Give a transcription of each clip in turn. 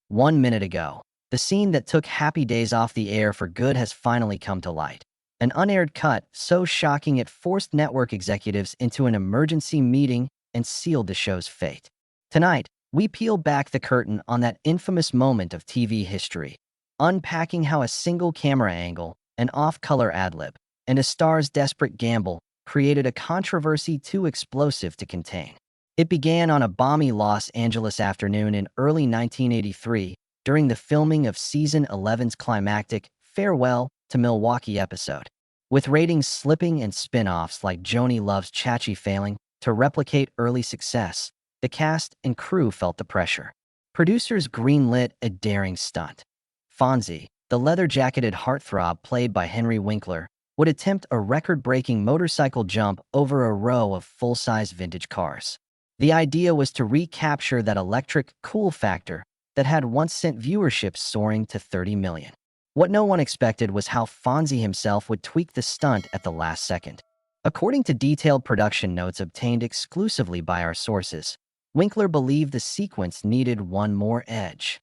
1 minute ago. The scene that took Happy Days off the air for good has finally come to light. An unaired cut so shocking it forced network executives into an emergency meeting and sealed the show's fate. Tonight, we peel back the curtain on that infamous moment of TV history, unpacking how a single camera angle, an off-color ad-lib, and a star's desperate gamble created a controversy too explosive to contain. It began on a balmy Los Angeles afternoon in early 1983 during the filming of Season 11's climactic Farewell to Milwaukee episode. With ratings slipping and spin-offs like Joni Loves Chachi failing to replicate early success, the cast and crew felt the pressure. Producers greenlit a daring stunt. Fonzie, the leather-jacketed heartthrob played by Henry Winkler, would attempt a record-breaking motorcycle jump over a row of full-size vintage cars. The idea was to recapture that electric cool factor that had once sent viewership soaring to 30 million. What no one expected was how Fonzie himself would tweak the stunt at the last second. According to detailed production notes obtained exclusively by our sources, Winkler believed the sequence needed one more edge.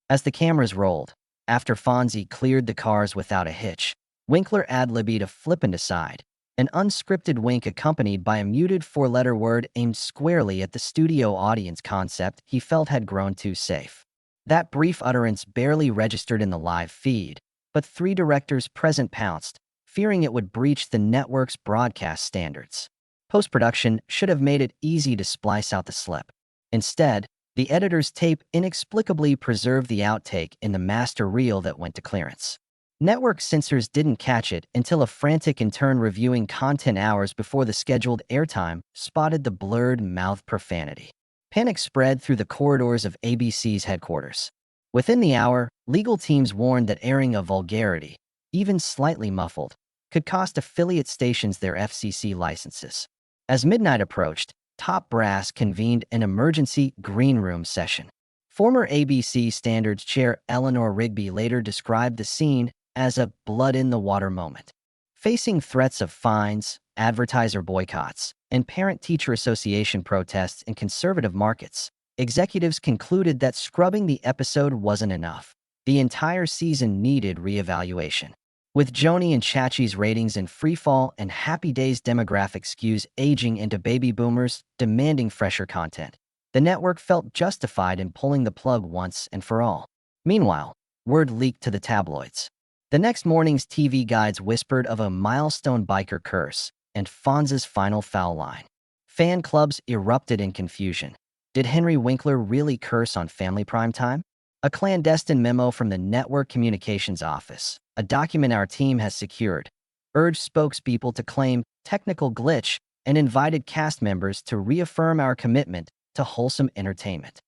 As the cameras rolled, after Fonzie cleared the cars without a hitch, Winkler ad-libbed a flippant aside, an unscripted wink accompanied by a muted four-letter word aimed squarely at the studio audience concept he felt had grown too safe. That brief utterance barely registered in the live feed, but three directors present pounced, fearing it would breach the network's broadcast standards. Post-production should have made it easy to splice out the slip. Instead, the editor's tape inexplicably preserved the outtake in the master reel that went to clearance. Network censors didn't catch it until a frantic intern reviewing content hours before the scheduled airtime spotted the blurred-mouthed profanity. Panic spread through the corridors of ABC's headquarters. Within the hour, legal teams warned that airing a vulgarity, even slightly muffled, could cost affiliate stations their FCC licenses. As midnight approached, top brass convened an emergency green room session. Former ABC Standards Chair Eleanor Rigby later described the scene as a blood-in-the-water moment. Facing threats of fines, advertiser boycotts, and parent-teacher association protests in conservative markets, executives concluded that scrubbing the episode wasn't enough. The entire season needed reevaluation. With Joni and Chachi's ratings in freefall and Happy Days demographic skews aging into baby boomers demanding fresher content, the network felt justified in pulling the plug once and for all. Meanwhile, word leaked to the tabloids. The next morning's TV guides whispered of a milestone biker curse and Fonz's final foul line. Fan clubs erupted in confusion. Did Henry Winkler really curse on family primetime? A clandestine memo from the network communications office, a document our team has secured, urged spokespeople to claim technical glitch and invited cast members to reaffirm our commitment to wholesome entertainment.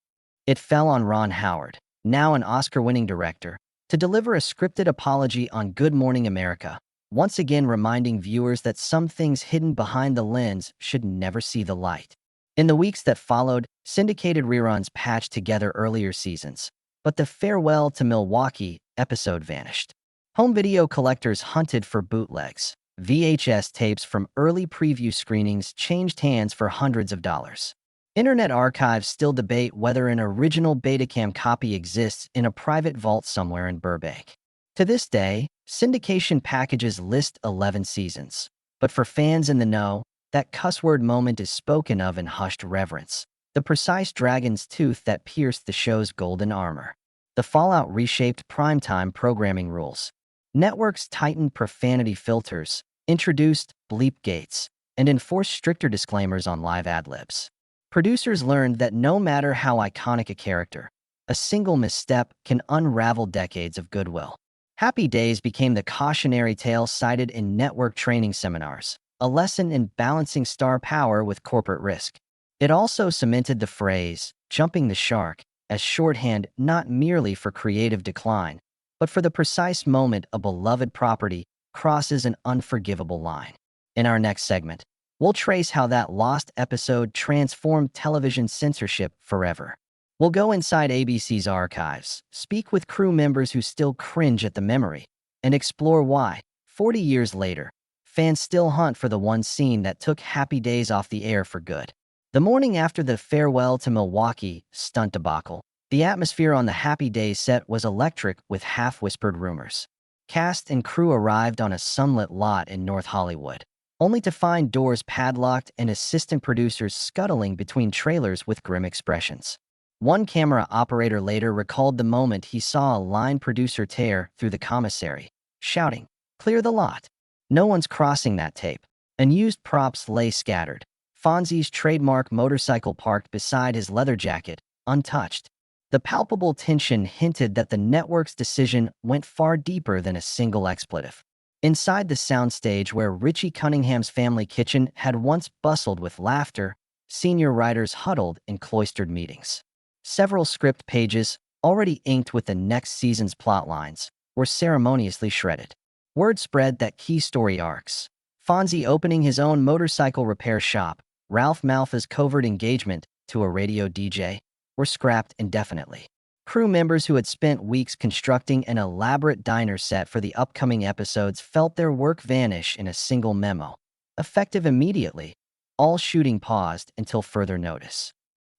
It fell on Ron Howard, now an Oscar-winning director, to deliver a scripted apology on Good Morning America, once again reminding viewers that some things hidden behind the lens should never see the light. In the weeks that followed, syndicated reruns patched together earlier seasons, but the Farewell to Milwaukee episode vanished. Home video collectors hunted for bootlegs. VHS tapes from early preview screenings changed hands for hundreds of dollars. Internet archives still debate whether an original Betacam copy exists in a private vault somewhere in Burbank. To this day, syndication packages list 11 seasons. But for fans in the know, that cuss-word moment is spoken of in hushed reverence, the precise dragon's tooth that pierced the show's golden armor. The fallout reshaped primetime programming rules. Networks tightened profanity filters, introduced bleep gates, and enforced stricter disclaimers on live ad-libs. Producers learned that no matter how iconic a character, a single misstep can unravel decades of goodwill. Happy Days became the cautionary tale cited in network training seminars, a lesson in balancing star power with corporate risk. It also cemented the phrase, jumping the shark, as shorthand not merely for creative decline, but for the precise moment a beloved property crosses an unforgivable line. In our next segment, we'll trace how that lost episode transformed television censorship forever. We'll go inside ABC's archives, speak with crew members who still cringe at the memory, and explore why, 40 years later, fans still hunt for the one scene that took Happy Days off the air for good. The morning after the Farewell to Milwaukee stunt debacle, The atmosphere on the Happy Days set was electric with half-whispered rumors. Cast and crew arrived on a sunlit lot in North Hollywood, only to find doors padlocked and assistant producers scuttling between trailers with grim expressions. One camera operator later recalled the moment he saw a line producer tear through the commissary, shouting, "Clear the lot. No one's crossing that tape." Unused props lay scattered. Fonzie's trademark motorcycle parked beside his leather jacket, untouched. The palpable tension hinted that the network's decision went far deeper than a single expletive. Inside the soundstage where Richie Cunningham's family kitchen had once bustled with laughter, senior writers huddled in cloistered meetings. Several script pages, already inked with the next season's plotlines, were ceremoniously shredded. Word spread that key story arcs, Fonzie opening his own motorcycle repair shop, Ralph Malfa's covert engagement to a radio DJ, were scrapped indefinitely. Crew members who had spent weeks constructing an elaborate diner set for the upcoming episodes felt their work vanish in a single memo. Effective immediately, all shooting paused until further notice.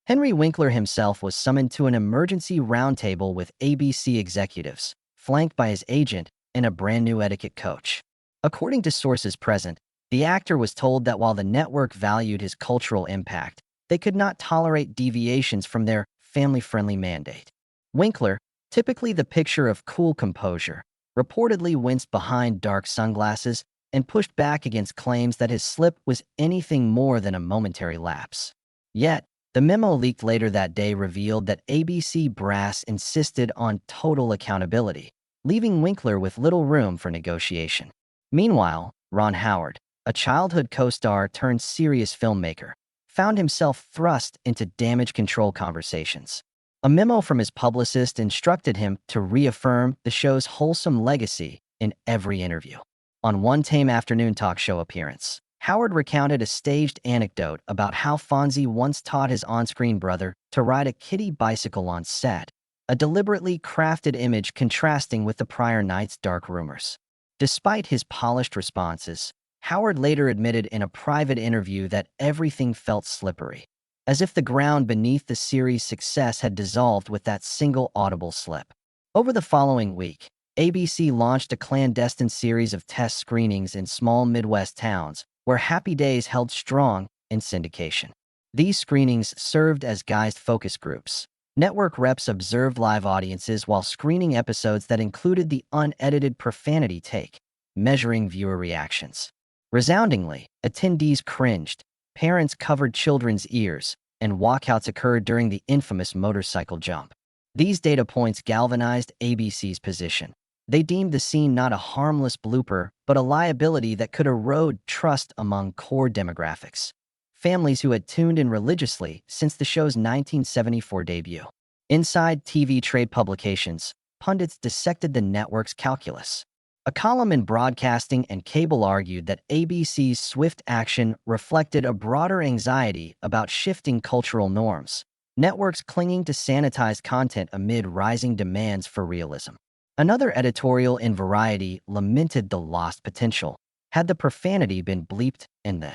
Henry Winkler himself was summoned to an emergency roundtable with ABC executives, flanked by his agent and a brand new etiquette coach. According to sources present, the actor was told that while the network valued his cultural impact, they could not tolerate deviations from their family-friendly mandate. Winkler, typically the picture of cool composure, reportedly winced behind dark sunglasses and pushed back against claims that his slip was anything more than a momentary lapse. Yet, the memo leaked later that day revealed that ABC brass insisted on total accountability, leaving Winkler with little room for negotiation. Meanwhile, Ron Howard, a childhood co-star turned serious filmmaker, found himself thrust into damage control conversations. A memo from his publicist instructed him to reaffirm the show's wholesome legacy in every interview. On one Tame Afternoon talk show appearance, Howard recounted a staged anecdote about how Fonzie once taught his on-screen brother to ride a kiddie bicycle on set, a deliberately crafted image contrasting with the prior night's dark rumors. Despite his polished responses, Howard later admitted in a private interview that everything felt slippery, as if the ground beneath the series' success had dissolved with that single audible slip. Over the following week, ABC launched a clandestine series of test screenings in small Midwest towns, where Happy Days held strong in syndication. These screenings served as guised focus groups. Network reps observed live audiences while screening episodes that included the unedited profanity take, measuring viewer reactions. Resoundingly, attendees cringed, parents covered children's ears, and walkouts occurred during the infamous motorcycle jump. These data points galvanized ABC's position. They deemed the scene not a harmless blooper, but a liability that could erode trust among core demographics, families who had tuned in religiously since the show's 1974 debut. Inside TV trade publications, pundits dissected the network's calculus. A column in Broadcasting and Cable argued that ABC's swift action reflected a broader anxiety about shifting cultural norms, networks clinging to sanitized content amid rising demands for realism. Another editorial in Variety lamented the lost potential. Had the profanity been bleeped in the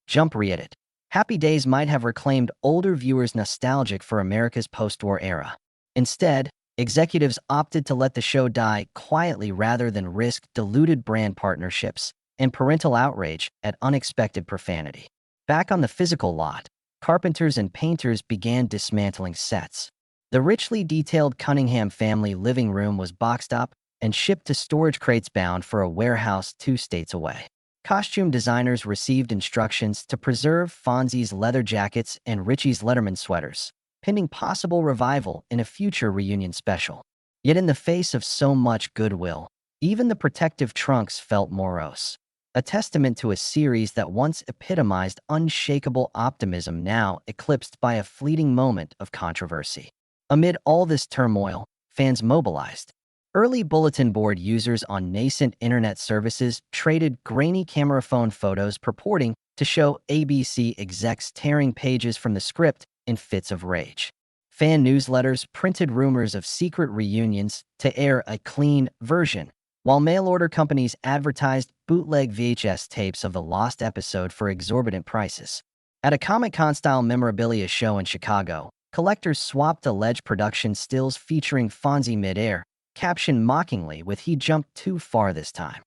jump re-edit, Happy Days might have reclaimed older viewers nostalgic for America's post-war era. Instead, executives opted to let the show die quietly rather than risk diluted brand partnerships and parental outrage at unexpected profanity. Back on the physical lot, carpenters and painters began dismantling sets. The richly detailed Cunningham family living room was boxed up and shipped to storage crates bound for a warehouse 2 states away. Costume designers received instructions to preserve Fonzie's leather jackets and Richie's Letterman sweaters, pending possible revival in a future reunion special. Yet in the face of so much goodwill, even the protective trunks felt morose, a testament to a series that once epitomized unshakable optimism now eclipsed by a fleeting moment of controversy. Amid all this turmoil, fans mobilized. Early bulletin board users on nascent internet services traded grainy camera phone photos purporting to show ABC execs tearing pages from the script in fits of rage. Fan newsletters printed rumors of secret reunions to air a clean version, while mail-order companies advertised bootleg VHS tapes of the lost episode for exorbitant prices. At a Comic-Con-style memorabilia show in Chicago, Collectors swapped alleged production stills featuring Fonzie midair, captioned mockingly with "He jumped too far this time."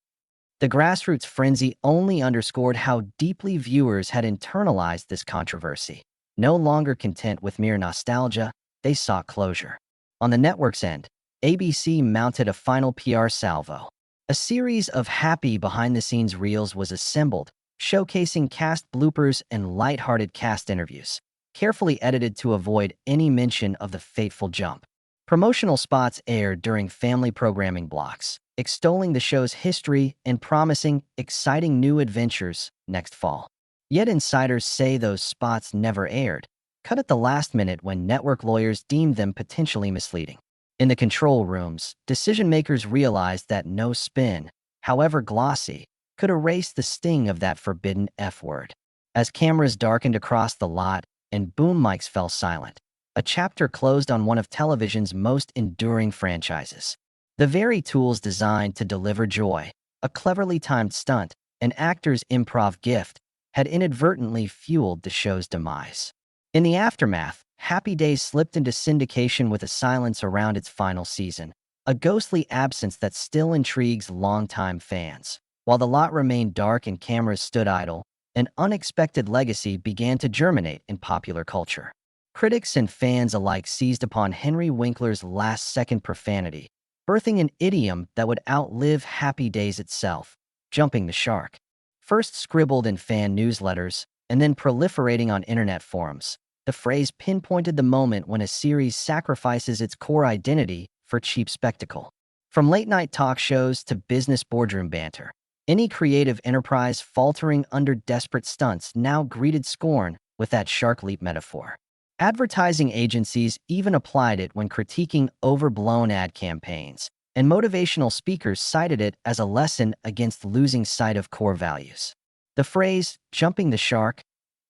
The grassroots frenzy only underscored how deeply viewers had internalized this controversy. No longer content with mere nostalgia, they sought closure. On the network's end, ABC mounted a final PR salvo. A series of happy behind-the-scenes reels was assembled, showcasing cast bloopers and lighthearted cast interviews, carefully edited to avoid any mention of the fateful jump. Promotional spots aired during family programming blocks, extolling the show's history and promising exciting new adventures next fall. Yet insiders say those spots never aired, cut at the last minute when network lawyers deemed them potentially misleading. In the control rooms, decision-makers realized that no spin, however glossy, could erase the sting of that forbidden F word. As cameras darkened across the lot and boom mics fell silent, a chapter closed on one of television's most enduring franchises. The very tools designed to deliver joy, a cleverly timed stunt, an actor's improv gift, had inadvertently fueled the show's demise. In the aftermath, Happy Days slipped into syndication with a silence around its final season, a ghostly absence that still intrigues longtime fans. While the lot remained dark and cameras stood idle, an unexpected legacy began to germinate in popular culture. Critics and fans alike seized upon Henry Winkler's last-second profanity, birthing an idiom that would outlive Happy Days itself: jumping the shark. First scribbled in fan newsletters and then proliferating on internet forums, the phrase pinpointed the moment when a series sacrifices its core identity for cheap spectacle. From late-night talk shows to business boardroom banter, any creative enterprise faltering under desperate stunts now greeted scorn with that shark leap metaphor. Advertising agencies even applied it when critiquing overblown ad campaigns, and motivational speakers cited it as a lesson against losing sight of core values. The phrase, "jumping the shark,"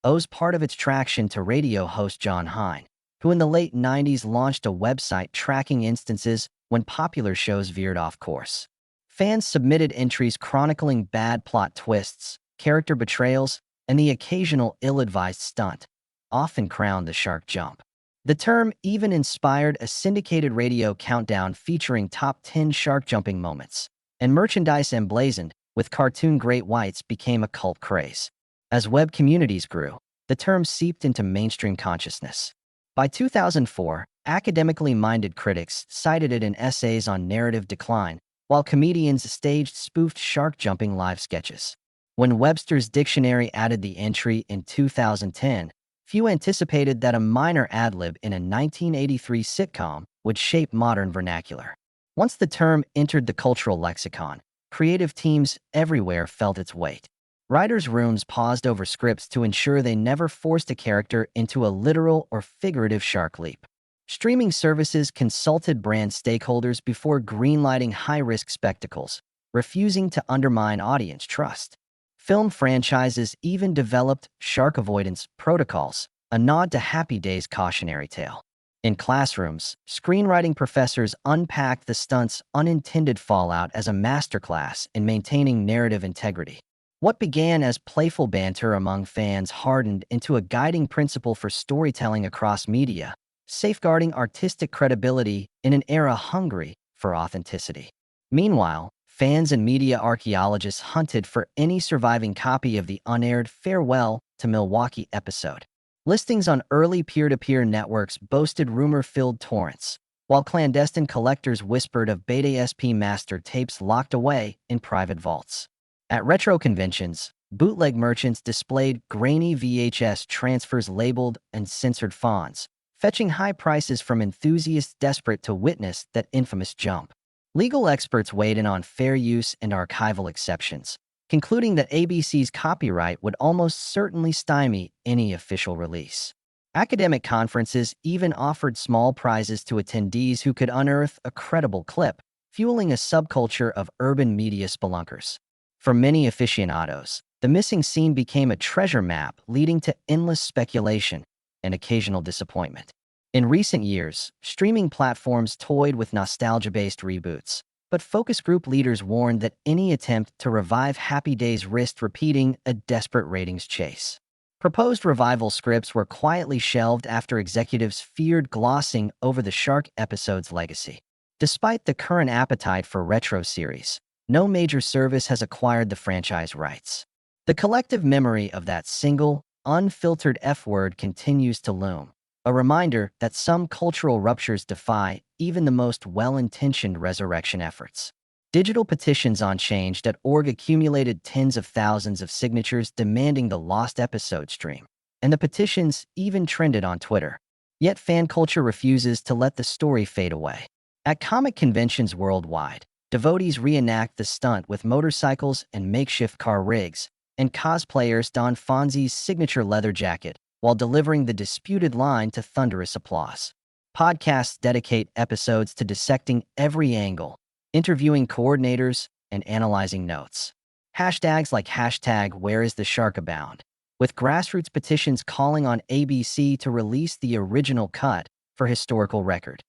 owes part of its traction to radio host John Hine, who in the late 90s launched a website tracking instances when popular shows veered off course. Fans submitted entries chronicling bad plot twists, character betrayals, and the occasional ill-advised stunt, often crowned the shark jump. The term even inspired a syndicated radio countdown featuring top 10 shark jumping moments, and merchandise emblazoned with cartoon great whites became a cult craze. As web communities grew, the term seeped into mainstream consciousness. By 2004, academically minded critics cited it in essays on narrative decline, while comedians staged spoofed shark jumping live sketches. When Webster's Dictionary added the entry in 2010, few anticipated that a minor ad-lib in a 1983 sitcom would shape modern vernacular. Once the term entered the cultural lexicon, creative teams everywhere felt its weight. Writers' rooms paused over scripts to ensure they never forced a character into a literal or figurative shark leap. Streaming services consulted brand stakeholders before greenlighting high-risk spectacles, refusing to undermine audience trust. Film franchises even developed shark avoidance protocols, a nod to Happy Days' cautionary tale. In classrooms, screenwriting professors unpacked the stunt's unintended fallout as a masterclass in maintaining narrative integrity. What began as playful banter among fans hardened into a guiding principle for storytelling across media, safeguarding artistic credibility in an era hungry for authenticity. Meanwhile, fans and media archaeologists hunted for any surviving copy of the unaired Farewell to Milwaukee episode. Listings on early peer-to-peer networks boasted rumor-filled torrents, while clandestine collectors whispered of Beta SP master tapes locked away in private vaults. At retro conventions, bootleg merchants displayed grainy VHS transfers labeled and censored fonts, fetching high prices from enthusiasts desperate to witness that infamous jump. Legal experts weighed in on fair use and archival exceptions, concluding that ABC's copyright would almost certainly stymie any official release. Academic conferences even offered small prizes to attendees who could unearth a credible clip, fueling a subculture of urban media spelunkers. For many aficionados, the missing scene became a treasure map leading to endless speculation and occasional disappointment. In recent years, streaming platforms toyed with nostalgia-based reboots, but focus group leaders warned that any attempt to revive Happy Days risked repeating a desperate ratings chase. Proposed revival scripts were quietly shelved after executives feared glossing over the Shark episode's legacy. Despite the current appetite for retro series, no major service has acquired the franchise rights. The collective memory of that single, unfiltered F-word continues to loom, a reminder that some cultural ruptures defy even the most well-intentioned resurrection efforts. Digital petitions on change.org accumulated tens of thousands of signatures demanding the lost episode stream, and the petitions even trended on Twitter. Yet fan culture refuses to let the story fade away. At comic conventions worldwide, devotees reenact the stunt with motorcycles and makeshift car rigs, and cosplayers don Fonzie's signature leather jacket while delivering the disputed line to thunderous applause. Podcasts dedicate episodes to dissecting every angle, interviewing coordinators, and analyzing notes. Hashtags like hashtag Where is the Shark abound, with grassroots petitions calling on ABC to release the original cut for historical record.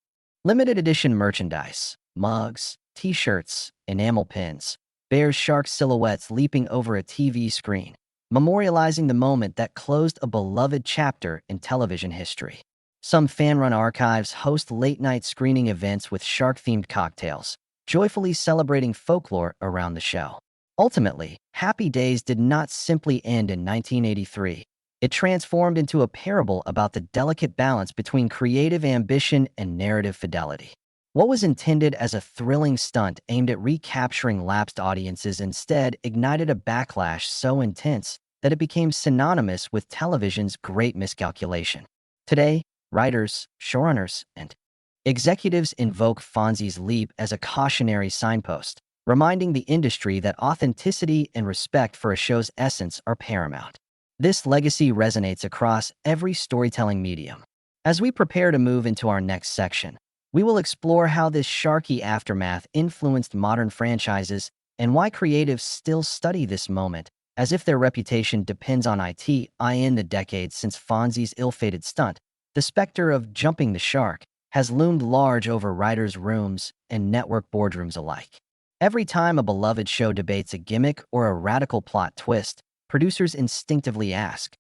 Limited edition merchandise, mugs, t-shirts, enamel pins, bears shark silhouettes leaping over a TV screen, memorializing the moment that closed a beloved chapter in television history. Some fan-run archives host late-night screening events with shark-themed cocktails, joyfully celebrating folklore around the show. Ultimately, Happy Days did not simply end in 1983. It transformed into a parable about the delicate balance between creative ambition and narrative fidelity. What was intended as a thrilling stunt aimed at recapturing lapsed audiences instead ignited a backlash so intense that it became synonymous with television's great miscalculation. Today, writers, showrunners, and executives invoke Fonzie's leap as a cautionary signpost, reminding the industry that authenticity and respect for a show's essence are paramount. This legacy resonates across every storytelling medium. As we prepare to move into our next section, we will explore how this sharky aftermath influenced modern franchises and why creatives still study this moment as if their reputation depends on it. In the decades since Fonzie's ill-fated stunt, the specter of jumping the shark has loomed large over writers' rooms and network boardrooms alike. Every time a beloved show debates a gimmick or a radical plot twist, producers instinctively ask,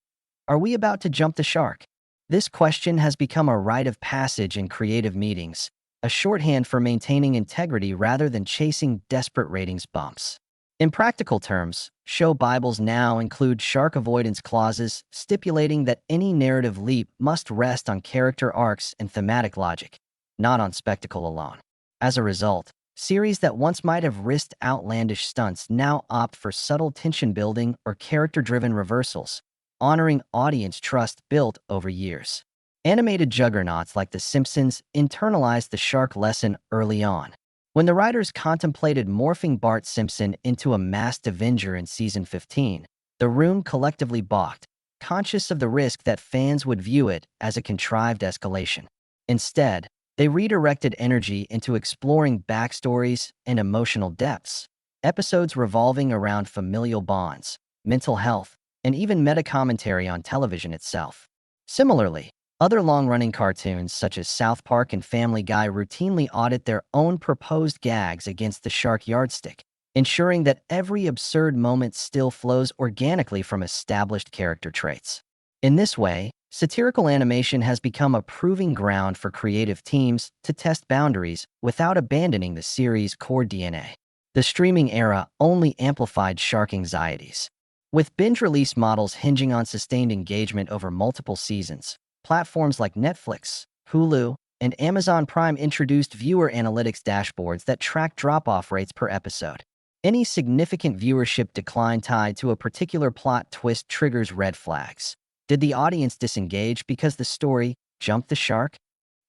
"Are we about to jump the shark?" This question has become a rite of passage in creative meetings, a shorthand for maintaining integrity rather than chasing desperate ratings bumps. In practical terms, show Bibles now include shark avoidance clauses stipulating that any narrative leap must rest on character arcs and thematic logic, not on spectacle alone. As a result, series that once might have risked outlandish stunts now opt for subtle tension-building or character-driven reversals, honoring audience trust built over years. Animated juggernauts like The Simpsons internalized the shark lesson early on. When the writers contemplated morphing Bart Simpson into a masked Avenger in season 15, the room collectively balked, conscious of the risk that fans would view it as a contrived escalation. Instead, they redirected energy into exploring backstories and emotional depths, episodes revolving around familial bonds, mental health, and even meta-commentary on television itself. Similarly, other long-running cartoons such as South Park and Family Guy routinely audit their own proposed gags against the shark yardstick, ensuring that every absurd moment still flows organically from established character traits. In this way, satirical animation has become a proving ground for creative teams to test boundaries without abandoning the series' core DNA. The streaming era only amplified shark anxieties. With binge-release models hinging on sustained engagement over multiple seasons, platforms like Netflix, Hulu, and Amazon Prime introduced viewer analytics dashboards that track drop-off rates per episode. Any significant viewership decline tied to a particular plot twist triggers red flags. Did the audience disengage because the story jumped the shark?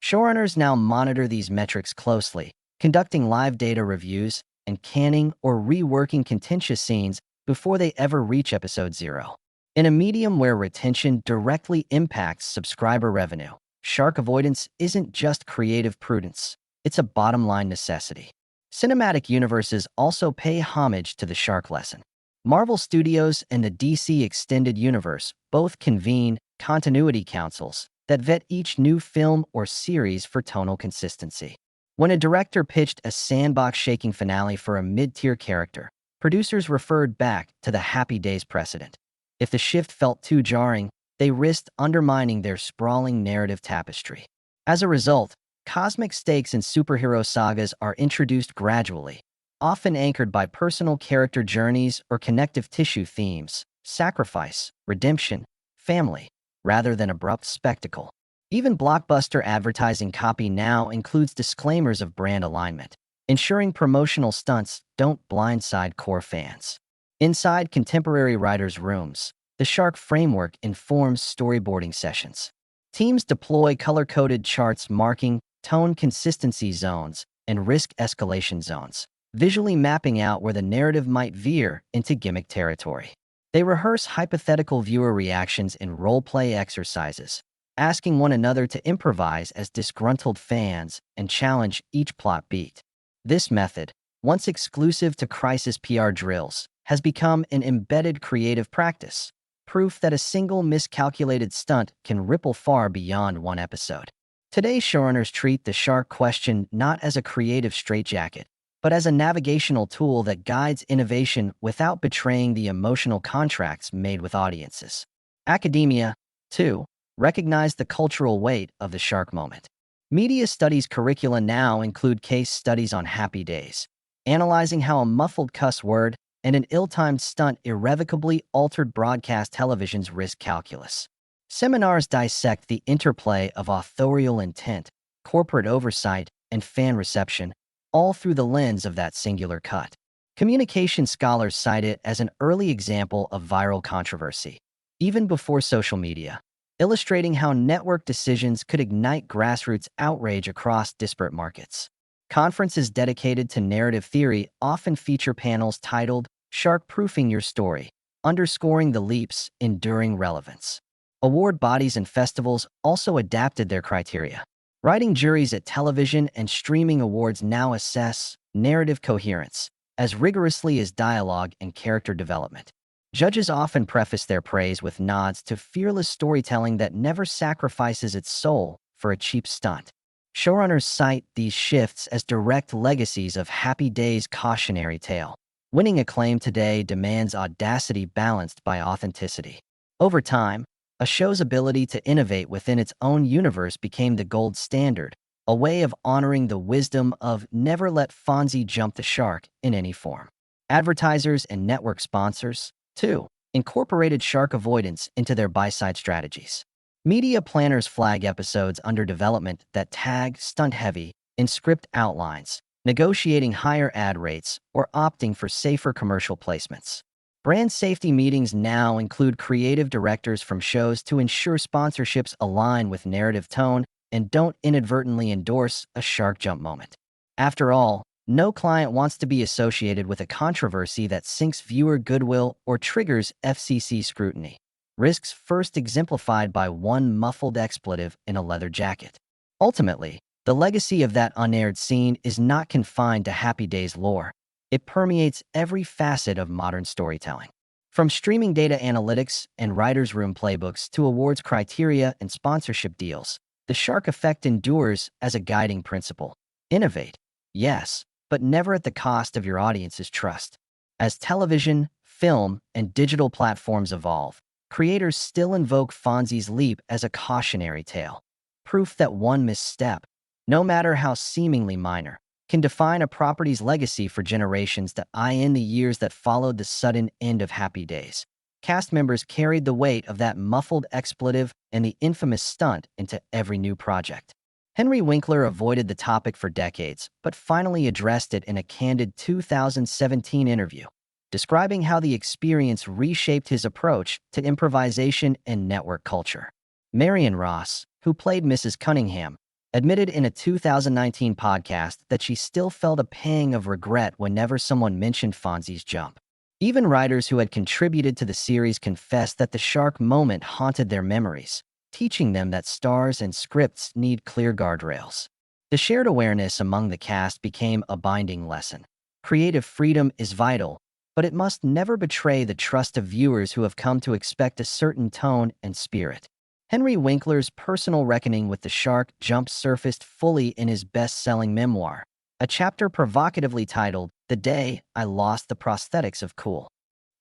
Showrunners now monitor these metrics closely, conducting live data reviews and canning or reworking contentious scenes before they ever reach episode 0. In a medium where retention directly impacts subscriber revenue, shark avoidance isn't just creative prudence, it's a bottom-line necessity. Cinematic universes also pay homage to the shark lesson. Marvel Studios and the DC Extended Universe both convene continuity councils that vet each new film or series for tonal consistency. When a director pitched a sandbox-shaking finale for a mid-tier character, producers referred back to the Happy Days precedent. If the shift felt too jarring, they risked undermining their sprawling narrative tapestry. As a result, cosmic stakes in superhero sagas are introduced gradually, often anchored by personal character journeys or connective tissue themes, sacrifice, redemption, family, rather than abrupt spectacle. Even blockbuster advertising copy now includes disclaimers of brand alignment, ensuring promotional stunts don't blindside core fans. Inside contemporary writers' rooms, the Shark framework informs storyboarding sessions. Teams deploy color-coded charts marking tone consistency zones and risk escalation zones, visually mapping out where the narrative might veer into gimmick territory. They rehearse hypothetical viewer reactions in role-play exercises, asking one another to improvise as disgruntled fans and challenge each plot beat. This method, once exclusive to crisis PR drills, has become an embedded creative practice, proof that a single miscalculated stunt can ripple far beyond one episode. Today's showrunners treat the Shark question not as a creative straitjacket, but as a navigational tool that guides innovation without betraying the emotional contracts made with audiences. Academia, too, recognize the cultural weight of the Shark moment. Media studies curricula now include case studies on Happy Days, analyzing how a muffled cuss word and an ill-timed stunt irrevocably altered broadcast television's risk calculus. Seminars dissect the interplay of authorial intent, corporate oversight, and fan reception, all through the lens of that singular cut. Communication scholars cite it as an early example of viral controversy, even before social media, illustrating how network decisions could ignite grassroots outrage across disparate markets. Conferences dedicated to narrative theory often feature panels titled Shark-Proofing Your Story, underscoring the leap's enduring relevance. Award bodies and festivals also adapted their criteria. Writing juries at television and streaming awards now assess narrative coherence as rigorously as dialogue and character development. Judges often preface their praise with nods to fearless storytelling that never sacrifices its soul for a cheap stunt. Showrunners cite these shifts as direct legacies of Happy Days' cautionary tale. Winning acclaim today demands audacity balanced by authenticity. Over time, a show's ability to innovate within its own universe became the gold standard, a way of honoring the wisdom of never let Fonzie jump the shark in any form. Advertisers and network sponsors, too, incorporated shark avoidance into their buy-side strategies. Media planners flag episodes under development that tag stunt-heavy in script outlines, negotiating higher ad rates, or opting for safer commercial placements. Brand safety meetings now include creative directors from shows to ensure sponsorships align with narrative tone and don't inadvertently endorse a shark jump moment. After all, no client wants to be associated with a controversy that sinks viewer goodwill or triggers FCC scrutiny. Risks first exemplified by one muffled expletive in a leather jacket. Ultimately, the legacy of that unaired scene is not confined to Happy Days lore. It permeates every facet of modern storytelling. From streaming data analytics and writers' room playbooks to awards criteria and sponsorship deals, the Shark effect endures as a guiding principle. Innovate, yes, but never at the cost of your audience's trust. As television, film, and digital platforms evolve, creators still invoke Fonzie's leap as a cautionary tale, proof that one misstep, no matter how seemingly minor, can define a property's legacy for generations that eye in the years that followed the sudden end of Happy Days. Cast members carried the weight of that muffled expletive and the infamous stunt into every new project. Henry Winkler avoided the topic for decades, but finally addressed it in a candid 2017 interview, describing how the experience reshaped his approach to improvisation and network culture. Marion Ross, who played Mrs. Cunningham, admitted in a 2019 podcast that she still felt a pang of regret whenever someone mentioned Fonzie's jump. Even writers who had contributed to the series confessed that the shark moment haunted their memories, teaching them that stars and scripts need clear guardrails. The shared awareness among the cast became a binding lesson. Creative freedom is vital, but it must never betray the trust of viewers who have come to expect a certain tone and spirit. Henry Winkler's personal reckoning with the shark jump surfaced fully in his best-selling memoir, a chapter provocatively titled The Day I Lost the Prosthetics of Cool.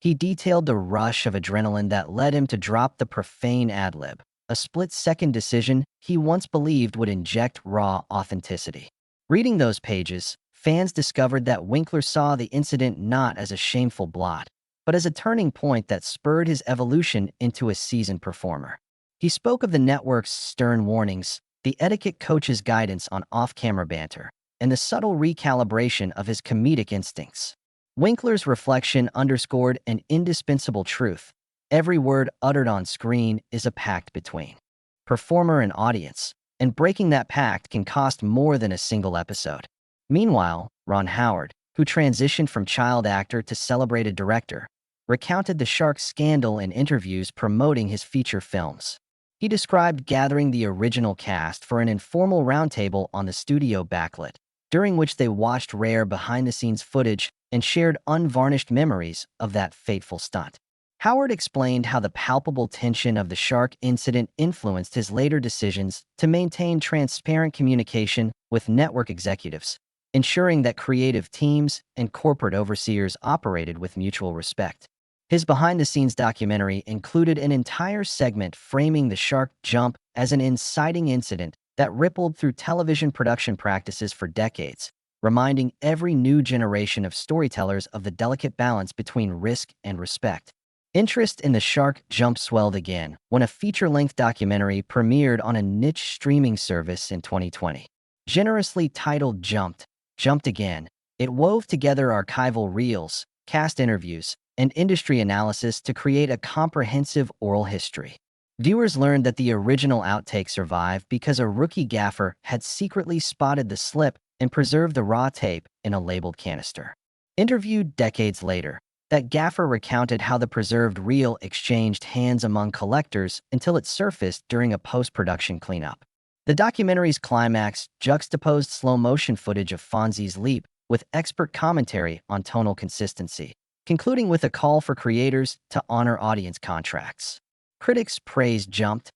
He detailed the rush of adrenaline that led him to drop the profane ad-lib, a split-second decision he once believed would inject raw authenticity. Reading those pages, fans discovered that Winkler saw the incident not as a shameful blot, but as a turning point that spurred his evolution into a seasoned performer. He spoke of the network's stern warnings, the etiquette coach's guidance on off-camera banter, and the subtle recalibration of his comedic instincts. Winkler's reflection underscored an indispensable truth. Every word uttered on screen is a pact between performer and audience, and breaking that pact can cost more than a single episode. Meanwhile, Ron Howard, who transitioned from child actor to celebrated director, recounted the shark scandal in interviews promoting his feature films. He described gathering the original cast for an informal roundtable on the studio backlit, during which they watched rare behind-the-scenes footage and shared unvarnished memories of that fateful stunt. Howard explained how the palpable tension of the shark incident influenced his later decisions to maintain transparent communication with network executives, ensuring that creative teams and corporate overseers operated with mutual respect. His behind-the-scenes documentary included an entire segment framing the shark jump as an inciting incident that rippled through television production practices for decades, reminding every new generation of storytellers of the delicate balance between risk and respect. Interest in the shark jump swelled again when a feature-length documentary premiered on a niche streaming service in 2020. Generously titled Jumped Again, it wove together archival reels, cast interviews, and industry analysis to create a comprehensive oral history. Viewers learned that the original outtake survived because a rookie gaffer had secretly spotted the slip and preserved the raw tape in a labeled canister. Interviewed decades later, that gaffer recounted how the preserved reel exchanged hands among collectors until it surfaced during a post-production cleanup. The documentary's climax juxtaposed slow-motion footage of Fonzie's leap with expert commentary on tonal consistency, concluding with a call for creators to honor audience contracts. Critics praised Jumped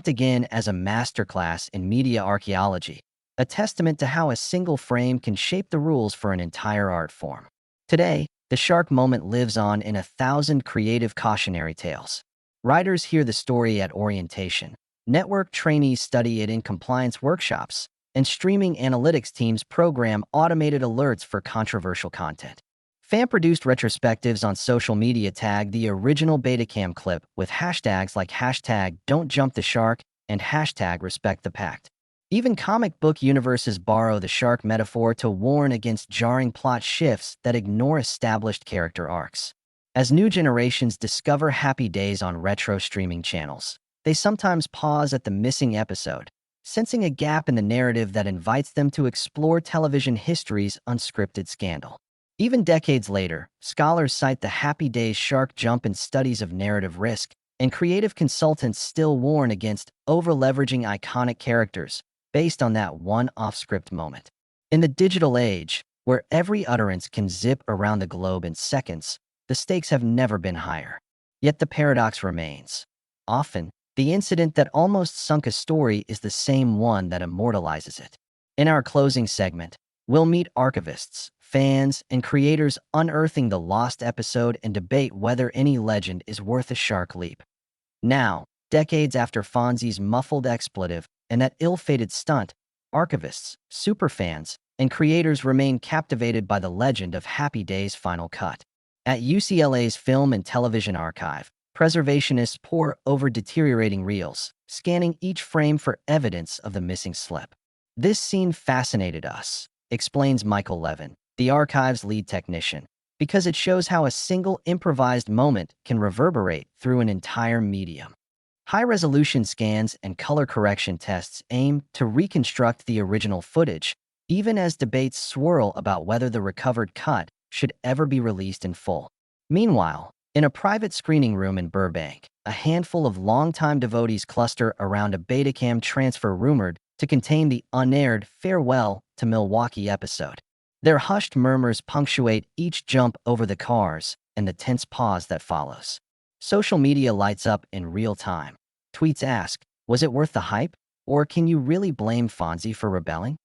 Again as a masterclass in media archaeology, a testament to how a single frame can shape the rules for an entire art form. Today, the shark moment lives on in 1,000 creative cautionary tales. Writers hear the story at orientation, network trainees study it in compliance workshops, and streaming analytics teams program automated alerts for controversial content. Fan-produced retrospectives on social media tag the original Betacam clip with hashtags like #Don'tJumpTheShark and #RespectThePact. Even comic book universes borrow the shark metaphor to warn against jarring plot shifts that ignore established character arcs. As new generations discover Happy Days on retro streaming channels, they sometimes pause at the missing episode, sensing a gap in the narrative that invites them to explore television history's unscripted scandal. Even decades later, scholars cite the Happy Days shark jump in studies of narrative risk, and creative consultants still warn against over-leveraging iconic characters based on that one off-script moment. In the digital age, where every utterance can zip around the globe in seconds, the stakes have never been higher. Yet the paradox remains. Often, the incident that almost sunk a story is the same one that immortalizes it. In our closing segment, we'll meet archivists, fans, and creators unearthing the lost episode and debate whether any legend is worth a shark leap. Now, decades after Fonzie's muffled expletive and that ill-fated stunt, archivists, superfans, and creators remain captivated by the legend of Happy Days' final cut. At UCLA's Film and Television Archive, preservationists pore over deteriorating reels, scanning each frame for evidence of the missing slip. This scene fascinated us, explains Michael Levin, the archive's lead technician, because it shows how a single improvised moment can reverberate through an entire medium. High-resolution scans and color correction tests aim to reconstruct the original footage, even as debates swirl about whether the recovered cut should ever be released in full. Meanwhile, in a private screening room in Burbank, a handful of longtime devotees cluster around a Betacam transfer rumored to contain the unaired Farewell to Milwaukee episode. Their hushed murmurs punctuate each jump over the cars and the tense pause that follows. Social media lights up in real time. Tweets ask, was it worth the hype? Or can you really blame Fonzie for rebelling?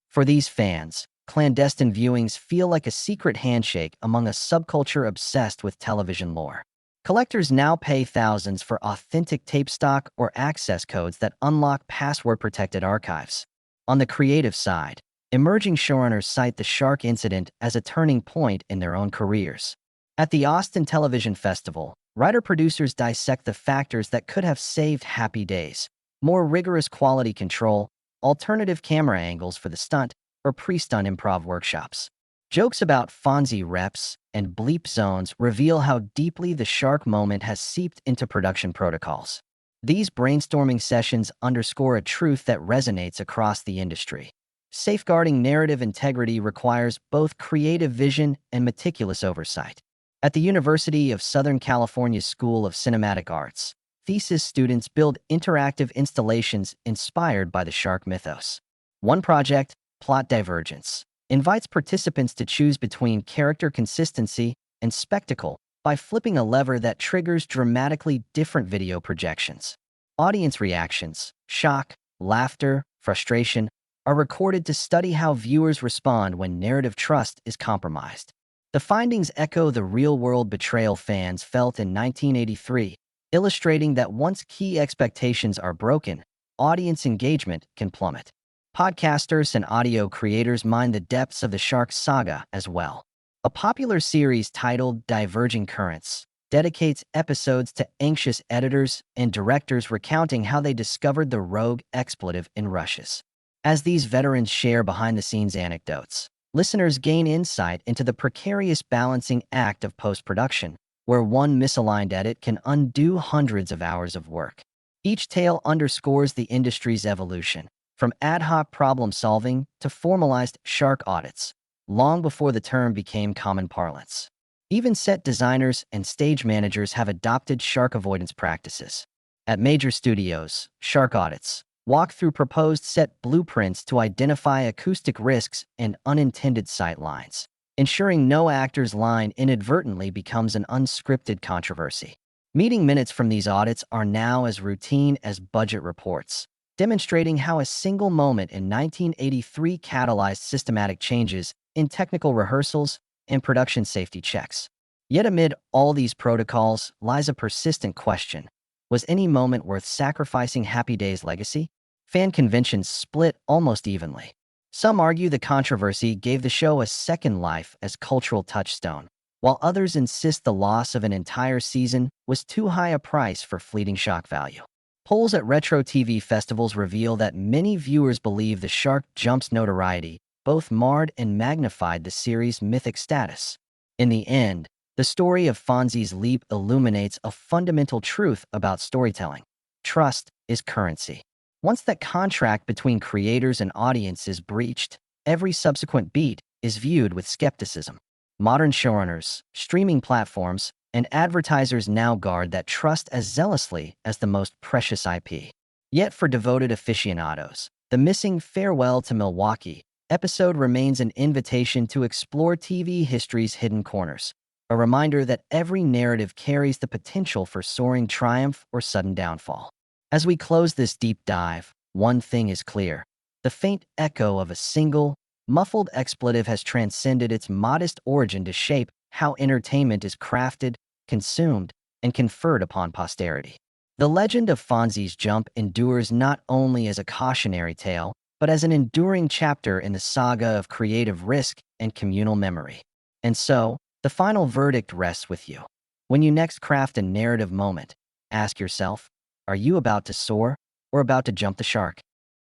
For these fans, clandestine viewings feel like a secret handshake among a subculture obsessed with television lore. Collectors now pay thousands for authentic tape stock or access codes that unlock password-protected archives. On the creative side, emerging showrunners cite the shark incident as a turning point in their own careers. At the Austin Television Festival, writer-producers dissect the factors that could have saved Happy Days: more rigorous quality control, alternative camera angles for the stunt, or pre-stunt improv workshops. Jokes about Fonzie reps and bleep zones reveal how deeply the shark moment has seeped into production protocols. These brainstorming sessions underscore a truth that resonates across the industry. Safeguarding narrative integrity requires both creative vision and meticulous oversight. At the University of Southern California's School of Cinematic Arts, thesis students build interactive installations inspired by the shark mythos. One project, Plot Divergence, invites participants to choose between character consistency and spectacle by flipping a lever that triggers dramatically different video projections. Audience reactions, shock, laughter, frustration, are recorded to study how viewers respond when narrative trust is compromised. The findings echo the real-world betrayal fans felt in 1983, illustrating that once key expectations are broken, audience engagement can plummet. Podcasters and audio creators mine the depths of the shark saga as well. A popular series titled Diverging Currents dedicates episodes to anxious editors and directors recounting how they discovered the rogue expletive in rushes. As these veterans share behind-the-scenes anecdotes, listeners gain insight into the precarious balancing act of post-production, where one misaligned edit can undo hundreds of hours of work. Each tale underscores the industry's evolution, from ad hoc problem-solving to formalized shark audits, long before the term became common parlance. Even set designers and stage managers have adopted shark avoidance practices. At major studios, shark audits walk through proposed set blueprints to identify acoustic risks and unintended sight lines, ensuring no actor's line inadvertently becomes an unscripted controversy. Meeting minutes from these audits are now as routine as budget reports, demonstrating how a single moment in 1983 catalyzed systematic changes in technical rehearsals and production safety checks. Yet amid all these protocols lies a persistent question: was any moment worth sacrificing Happy Days' legacy? Fan conventions split almost evenly. Some argue the controversy gave the show a second life as cultural touchstone, while others insist the loss of an entire season was too high a price for fleeting shock value. Polls at retro TV festivals reveal that many viewers believe the shark jump's notoriety both marred and magnified the series' mythic status. In the end, the story of Fonzie's leap illuminates a fundamental truth about storytelling: trust is currency. Once that contract between creators and audience is breached, every subsequent beat is viewed with skepticism. Modern showrunners, streaming platforms, and advertisers now guard that trust as zealously as the most precious IP. Yet for devoted aficionados, the missing Farewell to Milwaukee episode remains an invitation to explore TV history's hidden corners, a reminder that every narrative carries the potential for soaring triumph or sudden downfall. As we close this deep dive, one thing is clear: the faint echo of a single, muffled expletive has transcended its modest origin to shape how entertainment is crafted, consumed, and conferred upon posterity. The legend of Fonzie's jump endures not only as a cautionary tale, but as an enduring chapter in the saga of creative risk and communal memory. And so, the final verdict rests with you. When you next craft a narrative moment, ask yourself: are you about to soar or about to jump the shark?